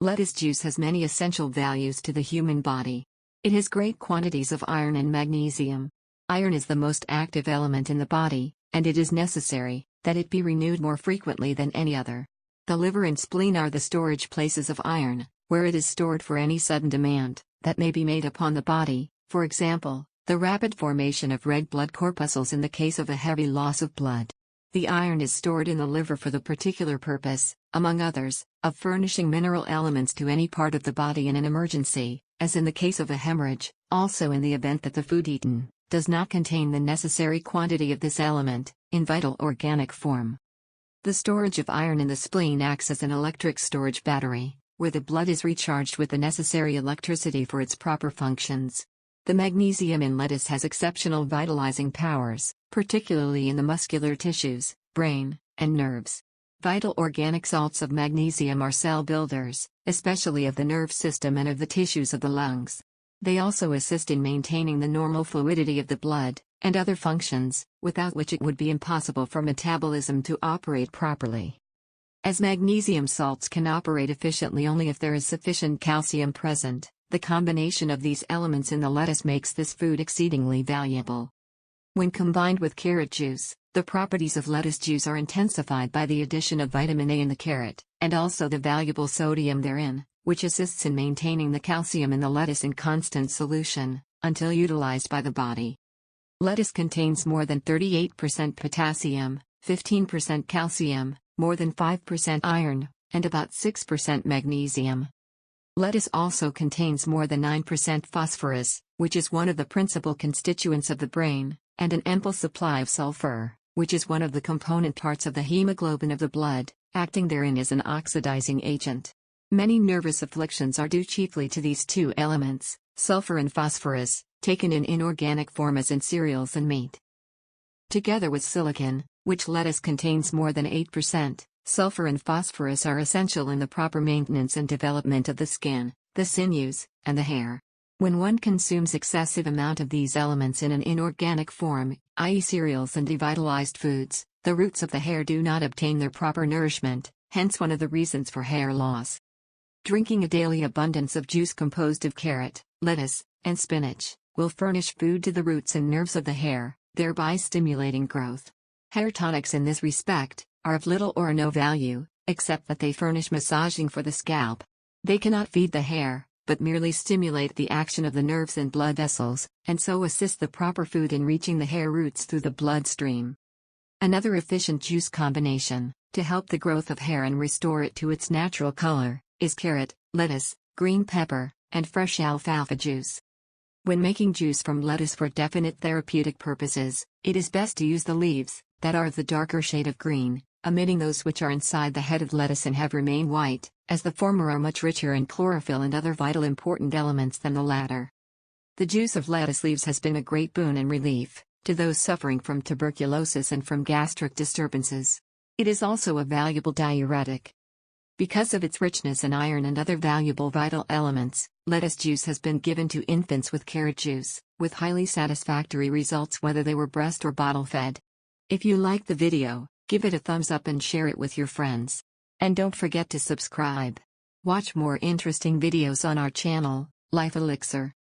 Lettuce juice has many essential values to the human body. It has great quantities of iron and magnesium. Iron is the most active element in the body, and it is necessary that it be renewed more frequently than any other. The liver and spleen are the storage places of iron, where it is stored for any sudden demand that may be made upon the body, for example, the rapid formation of red blood corpuscles in the case of a heavy loss of blood. The iron is stored in the liver for the particular purpose, among others, of furnishing mineral elements to any part of the body in an emergency, as in the case of a hemorrhage, also in the event that the food eaten does not contain the necessary quantity of this element, in vital organic form. The storage of iron in the spleen acts as an electric storage battery, where the blood is recharged with the necessary electricity for its proper functions. The magnesium in lettuce has exceptional vitalizing powers, particularly in the muscular tissues, brain, and nerves. Vital organic salts of magnesium are cell builders, especially of the nerve system and of the tissues of the lungs. They also assist in maintaining the normal fluidity of the blood, and other functions, without which it would be impossible for metabolism to operate properly. As magnesium salts can operate efficiently only if there is sufficient calcium present, the combination of these elements in the lettuce makes this food exceedingly valuable. When combined with carrot juice, the properties of lettuce juice are intensified by the addition of vitamin A in the carrot, and also the valuable sodium therein, which assists in maintaining the calcium in the lettuce in constant solution, until utilized by the body. Lettuce contains more than 38% potassium, 15% calcium, more than 5% iron, and about 6% magnesium. Lettuce also contains more than 9% phosphorus, which is one of the principal constituents of the brain, and an ample supply of sulphur, which is one of the component parts of the hemoglobin of the blood, acting therein as an oxidizing agent. Many nervous afflictions are due chiefly to these two elements, sulphur and phosphorus, taken in inorganic form as in cereals and meat. Together with silicon, which lettuce contains more than 8%, sulphur and phosphorus are essential in the proper maintenance and development of the skin, the sinews, and the hair. When one consumes excessive amount of these elements in an inorganic form, i.e. cereals and devitalized foods, the roots of the hair do not obtain their proper nourishment, hence one of the reasons for hair loss. Drinking a daily abundance of juice composed of carrot, lettuce, and spinach will furnish food to the roots and nerves of the hair, thereby stimulating growth. Hair tonics in this respect are of little or no value, except that they furnish massaging for the scalp. They cannot feed the hair, but merely stimulate the action of the nerves and blood vessels, and so assist the proper food in reaching the hair roots through the bloodstream. Another efficient juice combination, to help the growth of hair and restore it to its natural color, is carrot, lettuce, green pepper, and fresh alfalfa juice. When making juice from lettuce for definite therapeutic purposes, it is best to use the leaves, that are of the darker shade of green, omitting those which are inside the head of lettuce and have remained white, as the former are much richer in chlorophyll and other vital important elements than the latter. The juice of lettuce leaves has been a great boon and relief to those suffering from tuberculosis and from gastric disturbances. It is also a valuable diuretic. Because of its richness in iron and other valuable vital elements, lettuce juice has been given to infants with carrot juice, with highly satisfactory results whether they were breast or bottle fed. If you like the video, give it a thumbs up and share it with your friends. And don't forget to subscribe. Watch more interesting videos on our channel, Life Elixir.